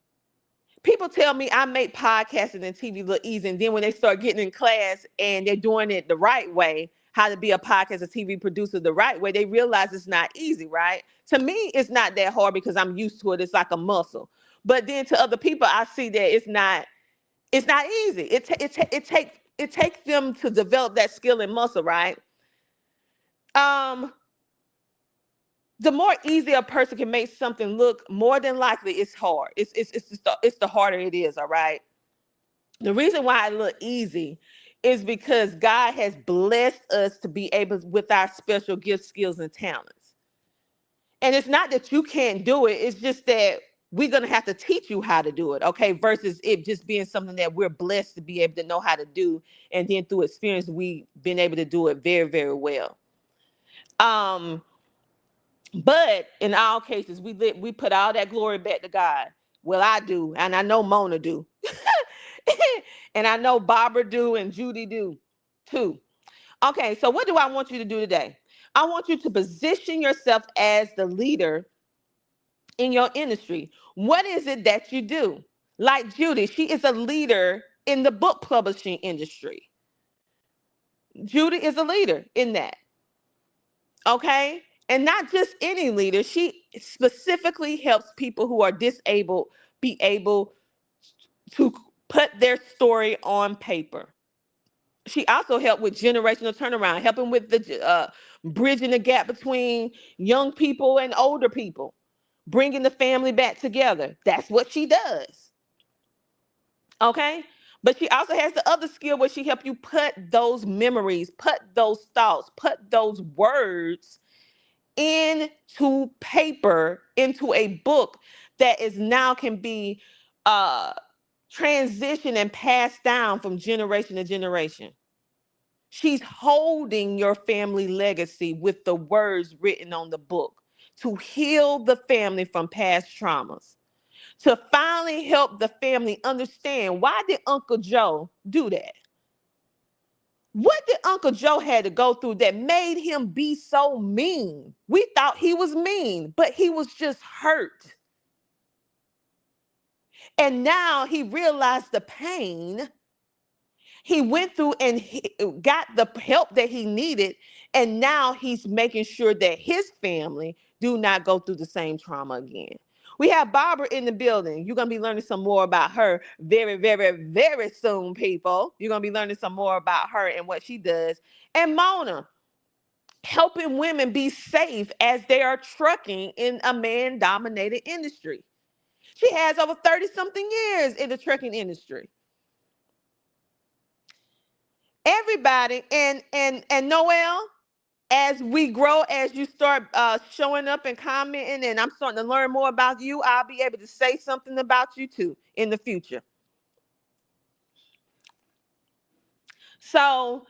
People tell me I make podcasting and TV look easy. And then when they start getting in class and they're doing it the right way, how to be a podcast or TV producer the right way, they realize it's not easy, right? To me, it's not that hard because I'm used to it. It's like a muscle. But then to other people, I see that it's not easy. It takes them to develop that skill and muscle, right? Um, the more easy a person can make something look, more than likely it's hard. It's the harder it is, all right? The reason why it look easy is because God has blessed us to be able with our special gifts, skills, and talents. And it's not that you can't do it, it's just that we're gonna have to teach you how to do it, okay? Versus it just being something that we're blessed to be able to know how to do, and then through experience, we've been able to do it very, very well. Um, But in all cases, we put all that glory back to God. Well, I do, and I know Mona do, and I know Barbara do, and Judy do too. Okay, so what do I want you to do today? I want you to position yourself as the leader in your industry. What is it that you do? Like Judy, she is a leader in the book publishing industry. Judy is a leader in that. Okay. And not just any leader, she specifically helps people who are disabled be able to put their story on paper. She also helped with generational turnaround, helping with the bridging the gap between young people and older people, bringing the family back together. That's what she does. Okay. But she also has the other skill where she help you put those memories, put those thoughts, put those words into paper, into a book that is now can be uh transitioned and passed down from generation to generation. She's holding your family legacy with the words written on the book to heal the family from past traumas, to finally help the family understand, why did Uncle Joe do that? What did Uncle Joe had to go through that made him be so mean? We thought he was mean, but he was just hurt. And now he realized the pain. He went through and he got the help that he needed. And now he's making sure that his family do not go through the same trauma again. We have Barbara in the building. You're going to be learning some more about her very, very, very soon, people. You're going to be learning some more about her and what she does. And Mona, helping women be safe as they are trucking in a man-dominated industry. She has over 30-something years in the trucking industry. Everybody, and Noel, as we grow, as you start showing up and commenting, and I'm starting to learn more about you, I'll be able to say something about you too in the future. So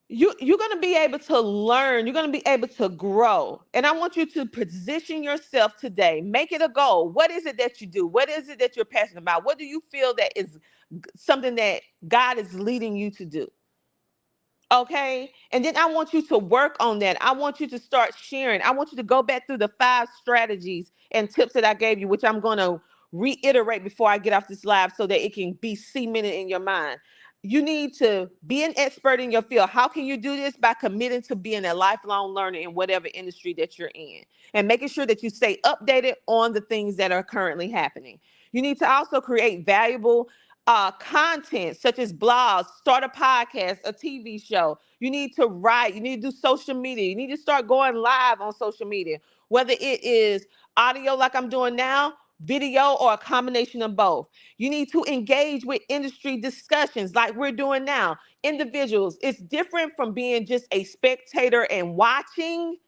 you're going to be able to learn, you're going to be able to grow, and I want you to position yourself today. Make it a goal. What is it that you do? What is it that you're passionate about? What do you feel that is something that God is leading you to do? Okay. And then I want you to work on that. I want you to start sharing. I want you to go back through the 5 strategies and tips that I gave you, which I'm going to reiterate before I get off this live so that it can be cemented in your mind. You need to be an expert in your field. How can you do this? By committing to being a lifelong learner in whatever industry that you're in, and making sure that you stay updated on the things that are currently happening. You need to also create valuable content such as blogs, start a podcast, a TV show. You need to write, you need to do social media. You need to start going live on social media, whether it is audio like I'm doing now, video, or a combination of both. You need to engage with industry discussions like we're doing now. Individuals, it's different from being just a spectator and watching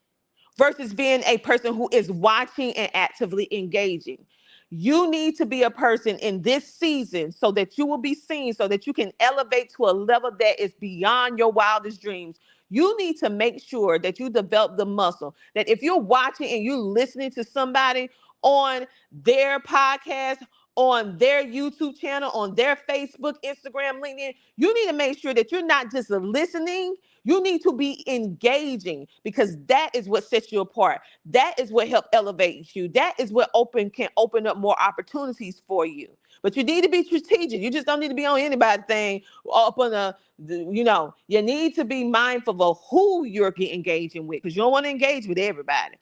versus being a person who is watching and actively engaging. You need to be a person in this season so that you will be seen, so that you can elevate to a level that is beyond your wildest dreams. You need to make sure that you develop the muscle, that if you're watching and you're listening to somebody on their podcast, on their YouTube channel, on their Facebook, Instagram, LinkedIn, you need to make sure that you're not just listening. You need to be engaging, because that is what sets you apart. That is what helps elevate you. That is what can open up more opportunities for you. But you need to be strategic. You just don't need to be on anybody's thing up on you need to be mindful of who you're engaging with, because you don't want to engage with everybody.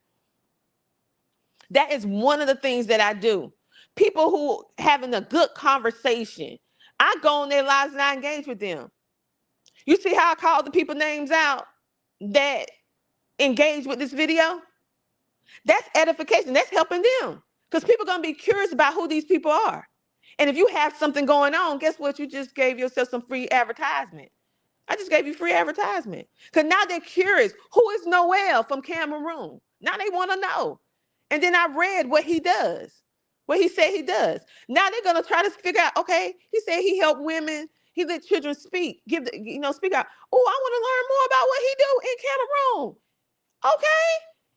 That is one of the things that I do. People who having a good conversation, I go on their lives and I engage with them. You see how I call the people names out that engage with this video? That's edification. That's helping them, because people are going to be curious about who these people are. And if you have something going on, guess what? You just gave yourself some free advertisement. I just gave you free advertisement, because now they're curious. Who is Noel from Cameroon? Now they want to know. And then I read what he does, what he said he does. Now they're going to try to figure out, okay, he said he helped women. He let children speak, speak out. Oh, I want to learn more about what he do in Cameroon. Okay.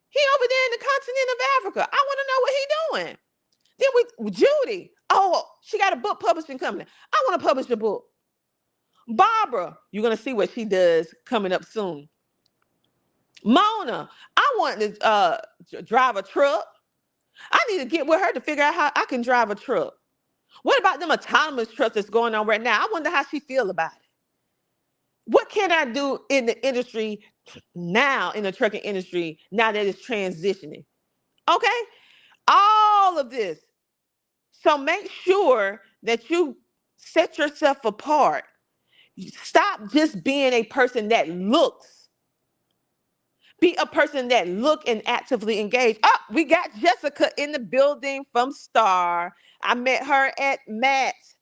He over there in the continent of Africa. I want to know what he doing. Then with Judy. Oh, she got a book publishing company. I want to publish a book. Barbara, you're going to see what she does coming up soon. Mona, I want to drive a truck. I need to get with her to figure out how I can drive a truck. What about them autonomous trucks that's going on right now? I wonder how she feel about it. What can I do in the industry now, in the trucking industry, now that it's transitioning? Okay, all of this. So make sure that you set yourself apart. Stop just being a person that looks. Be a person that look and actively engage. Oh, we got Jessica in the building from Star. I met her at Matt's.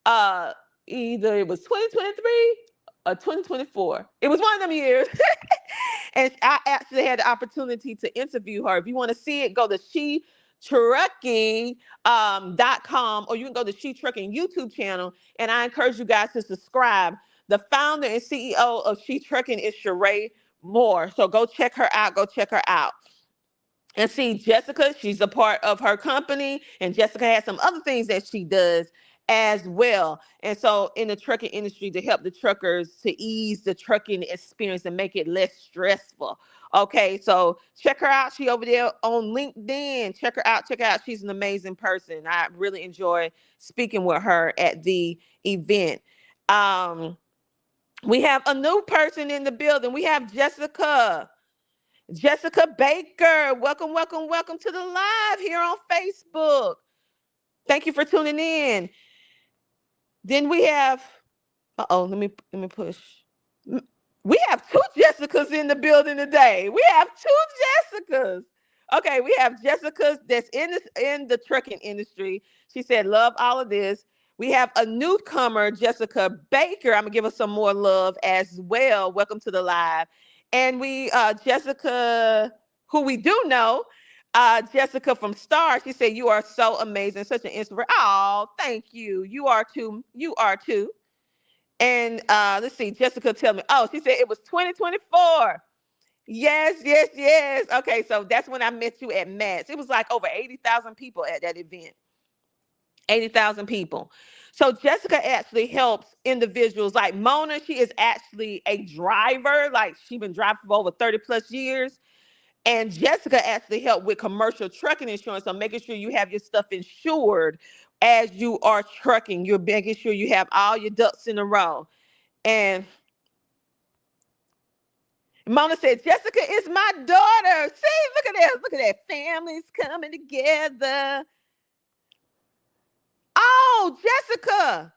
Uh, Either it was 2023 or 2024. It was one of them years. And I actually had the opportunity to interview her. If you want to see it, go to shetrucking.com, or you can go to She Trucking YouTube channel. And I encourage you guys to subscribe. The founder and CEO of She Trucking is Sheree Moore. So go check her out. Go check her out. And see, Jessica, she's a part of her company, and Jessica has some other things that she does as well. And so, in the trucking industry, to help the truckers to ease the trucking experience and make it less stressful. Okay, so check her out. She over there on LinkedIn. Check her out. Check her out. She's an amazing person. I really enjoy speaking with her at the event. Um, we have a new person in the building. We have Jessica. Jessica Baker, welcome, welcome, welcome to the live here on Facebook. Thank you for tuning in. Then we have, let me push. We have two Jessicas in the building today. We have two Jessicas. Okay, we have Jessica that's in the trucking industry. She said, love all of this. We have a newcomer, Jessica Baker. I'm gonna give her some more love as well. Welcome to the live. And Jessica, who we do know, Jessica from Star, she said, you are so amazing, such an inspiration. Oh, thank you. You are too. You are too. And let's see, Jessica tell me. Oh, she said it was 2024. Yes, yes, yes. Okay, so that's when I met you at Matt's. It was like over 80,000 people at that event. 80,000 people. So Jessica actually helps individuals like Mona. She is actually a driver. Like she's been driving for over 30 plus years. And Jessica actually helped with commercial trucking insurance. So making sure you have your stuff insured as you are trucking. You're making sure you have all your ducks in a row. And Mona said, Jessica is my daughter. See, look at that. Look at that. Families coming together. Oh, Jessica.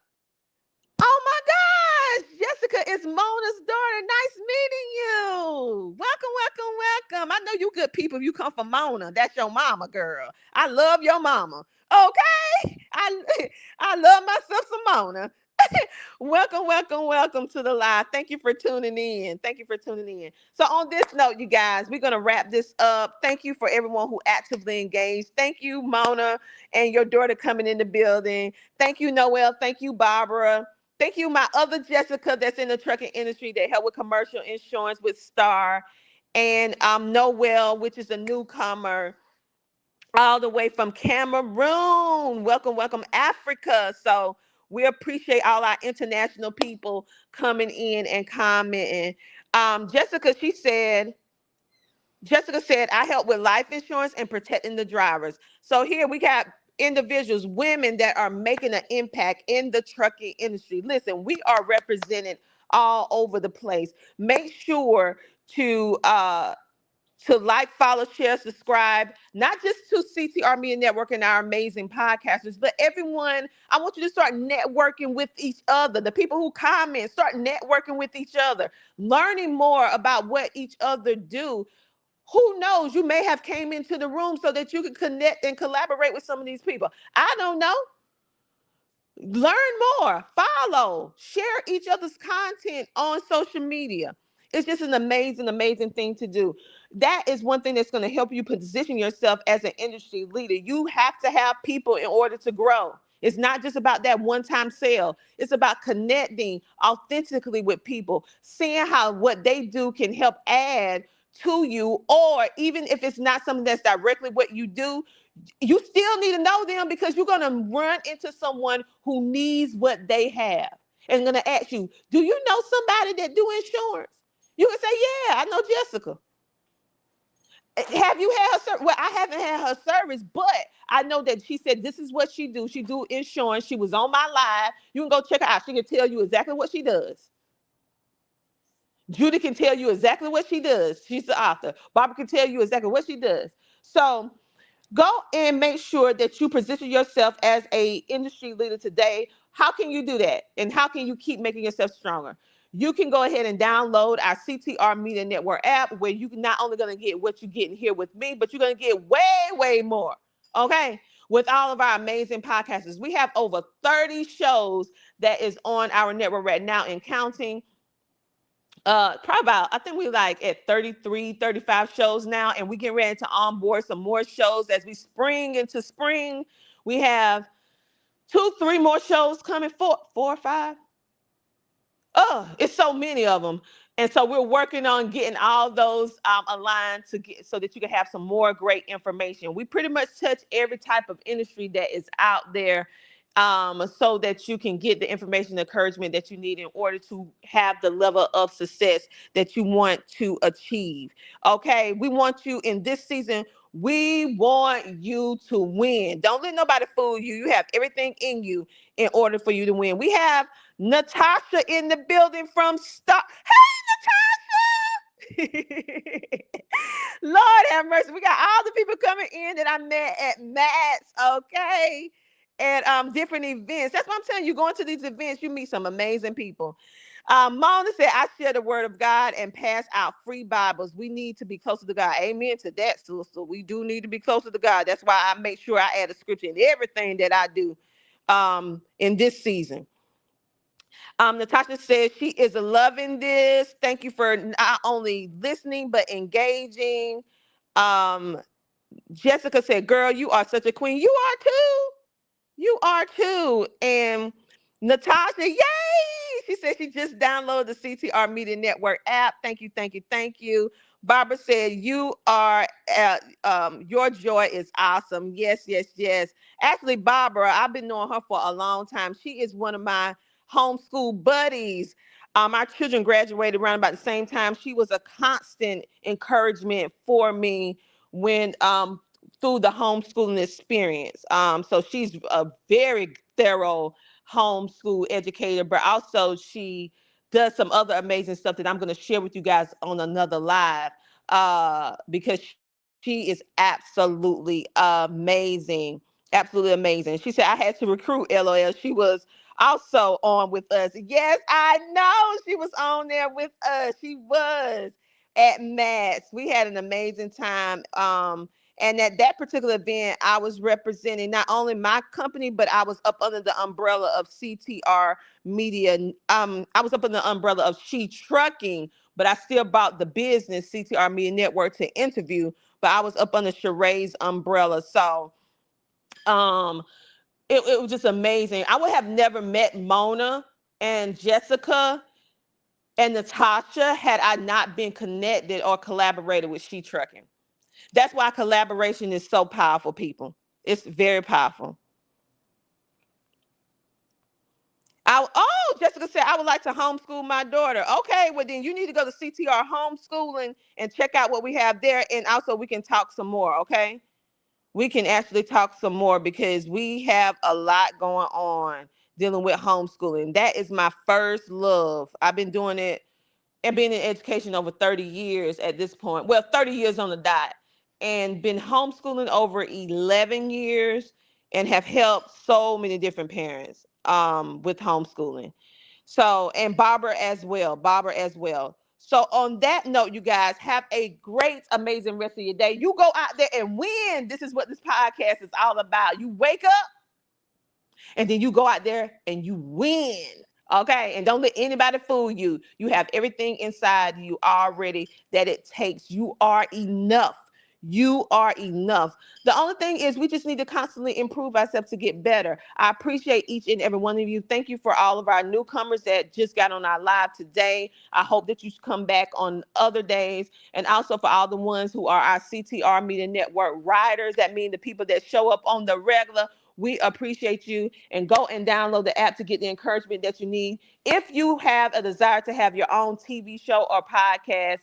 Oh my gosh. Jessica is Mona's daughter. Nice meeting you. Welcome, welcome, welcome. I know you good people. You come from Mona. That's your mama, girl. I love your mama. Okay. I love myself some Mona. Welcome, welcome, welcome to the live. Thank you for tuning in. Thank you for tuning in. So on this note, you guys, we're going to wrap this up. Thank you for everyone who actively engaged. Thank you, Mona, and your daughter coming in the building. Thank you, Noel. Thank you, Barbara. Thank you, my other Jessica that's in the trucking industry that help with commercial insurance with Star. And Noel, which is a newcomer all the way from Cameroon. Welcome, welcome, Africa. So we appreciate all our international people coming in and commenting. Jessica said, I help with life insurance and protecting the drivers. So here we got individuals, women that are making an impact in the trucking industry. Listen, we are represented all over the place. Make sure to like, follow, share, subscribe, not just to CTR Media Network and our amazing podcasters, but everyone. I want you to start networking with each other. The people who comment, start networking with each other, learning more about what each other do. Who knows? You may have came into the room so that you can connect and collaborate with some of these people. I don't know. Learn more, follow, share each other's content on social media. It's just an amazing, amazing thing to do. That is one thing that's going to help you position yourself as an industry leader. You have to have people in order to grow. It's not just about that one-time sale. It's about connecting authentically with people, seeing how what they do can help add to you, or even if it's not something that's directly what you do, you still need to know them because you're going to run into someone who needs what they have and going to ask you, do you know somebody that do insurance? You can say, yeah, I know Jessica. Have you had her service? Well, I haven't had her service, but I know that she said this is what she do. She do insurance. She was on my live. You can go check her out. She can tell you exactly what she does. Judy can tell you exactly what she does. She's the author. Barbara can tell you exactly what she does. So Go and make sure that you position yourself as a industry leader today. How can you do that? And how can you keep making yourself stronger? You can go ahead and download our CTR Media Network app, where you not only going to get what you're getting here with me, but you're going to get way, way more. Okay. With all of our amazing podcasters, we have over 30 shows that is on our network right now and counting. Probably about, I think we like at 33, 35 shows now, and we get ready to onboard some more shows as we spring into spring. We have two, three more shows coming, four or five. Oh, it's so many of them. And so we're working on getting all those aligned to get so that you can have some more great information. We pretty much touch every type of industry that is out there, so that you can get the information, encouragement that you need in order to have the level of success that you want to achieve. Okay, we want you in this season. We want you to win. Don't let nobody fool you. You have everything in you in order for you to win. We have Natasha in the building from Star. Hey, Natasha! Lord have mercy. We got all the people coming in that I met at Matt's, okay? At different events. That's what I'm telling you. Going to these events, you meet some amazing people. Mona said, I share the word of God and pass out free Bibles. We need to be closer to God. Amen to that, sister. We do need to be closer to God. That's why I make sure I add a scripture in everything that I do in this season. Natasha says she is loving this. Thank you for not only listening, but engaging. Um, Jessica said, girl, you are such a queen. You are too. You are too. And Natasha, yay! She said she just downloaded the CTR Media Network app. Thank you, thank you, thank you. Barbara said, you are, your joy is awesome. Yes, yes, yes. Actually, Barbara, I've been knowing her for a long time. She is one of my homeschool buddies. Our children graduated around about the same time. She was a constant encouragement for me when through the homeschooling experience. So she's a very thorough homeschool educator, but also she does some other amazing stuff that I'm going to share with you guys on another live, because she is absolutely amazing. Absolutely amazing. She said, I had to recruit LOL. She was also on with us. Yes, I know she was on there with us. She was at Matt's. We had an amazing time. And at that particular event, I was representing not only my company, but I was up under the umbrella of CTR Media. I was up under the umbrella of She Trucking, but I still brought the business CTR Media Network to interview. But I was up under Sheree's umbrella. So it was just amazing. I would have never met Mona and Jessica and Natasha had I not been connected or collaborated with She Trucking. That's why collaboration is so powerful, people. It's very powerful. Jessica said, I would like to homeschool my daughter. Okay, well, then you need to go to CTR Homeschooling and check out what we have there. And also, we can talk some more, okay? We can actually talk some more because we have a lot going on dealing with homeschooling. That is my first love. I've been doing it and been in education over 30 years at this point. Well, 30 years on the dot, and been homeschooling over 11 years and have helped so many different parents with homeschooling. So, and Barbara as well. Barbara as well. So, on that note, you guys have a great, amazing rest of your day. You go out there and win. This is what this podcast is all about. You wake up and then you go out there and you win. Okay. And don't let anybody fool you. You have everything inside you already that it takes. You are enough. You are enough. The only thing is we just need to constantly improve ourselves to get better. I appreciate each and every one of you. Thank you for all of our newcomers that just got on our live today. I hope that you come back on other days. And also for all the ones who are our CTR Media Network riders, that mean the people that show up on the regular. We appreciate you, and go and download the app to get the encouragement that you need. If you have a desire to have your own TV show or podcast,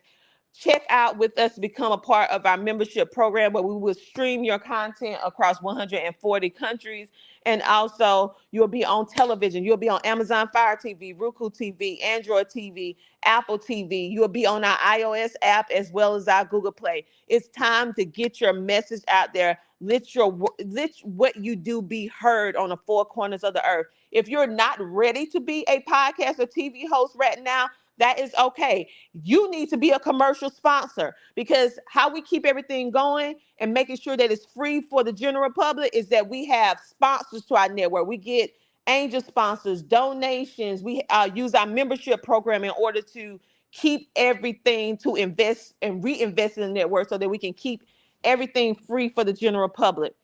check out with us to become a part of our membership program where we will stream your content across 140 countries. And also, you'll be on television. You'll be on Amazon Fire TV, Roku TV, Android TV, Apple TV. You'll be on our iOS app as well as our Google Play. It's time to get your message out there. Let what you do be heard on the four corners of the earth. If you're not ready to be a podcast or TV host right now, that is okay. You need to be a commercial sponsor, because how we keep everything going and making sure that it's free for the general public is that we have sponsors to our network. We get angel sponsors, donations. We use our membership program in order to keep everything, to invest and reinvest in the network so that we can keep everything free for the general public.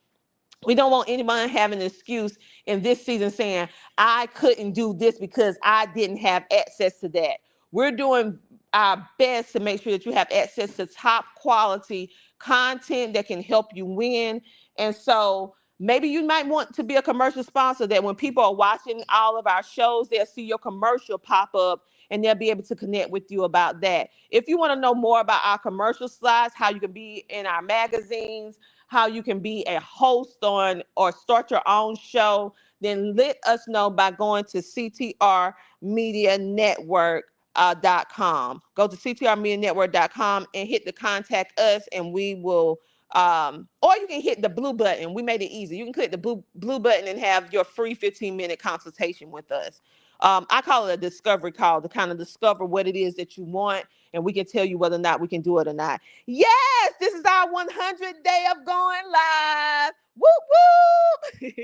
We don't want anyone having an excuse in this season saying, I couldn't do this because I didn't have access to that. We're doing our best to make sure that you have access to top quality content that can help you win. And so maybe you might want to be a commercial sponsor, that when people are watching all of our shows, they'll see your commercial pop up and they'll be able to connect with you about that. If you want to know more about our commercial slides, how you can be in our magazines, how you can be a host on or start your own show, then let us know by going to CTR Media Network.com. Go to CTRmedianetwork.com and hit the contact us, and we will, or you can hit the blue button. We made it easy. You can click the blue button and have your free 15-minute consultation with us. I call it a discovery call to kind of discover what it is that you want, and we can tell you whether or not we can do it or not. Yes, this is our 100th day of going live. Whoop, whoop.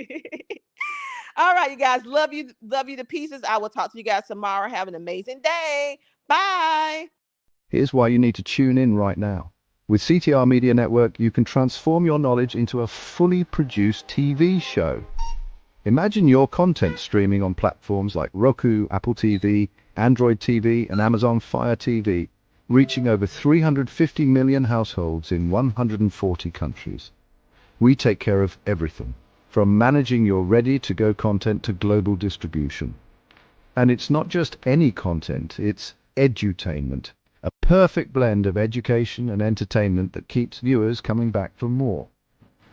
All right, you guys, love you to pieces. I will talk to you guys tomorrow. Have an amazing day. Bye. Here's why you need to tune in right now. With CTR Media Network, you can transform your knowledge into a fully produced TV show. Imagine your content streaming on platforms like Roku, Apple TV, Android TV, and Amazon Fire TV, reaching over 350 million households in 140 countries. We take care of everything, from managing your ready-to-go content to global distribution. And it's not just any content, it's edutainment, a perfect blend of education and entertainment that keeps viewers coming back for more.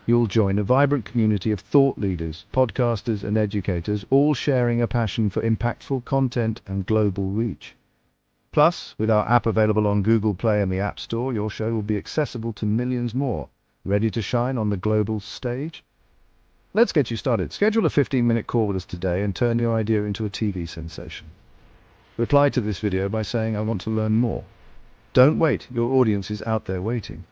You'll join a vibrant community of thought leaders, podcasters, and educators, all sharing a passion for impactful content and global reach. Plus, with our app available on Google Play and the App Store, your show will be accessible to millions more, ready to shine on the global stage. Let's get you started. Schedule a 15-minute call with us today and turn your idea into a TV sensation. Reply to this video by saying, I want to learn more. Don't wait, your audience is out there waiting.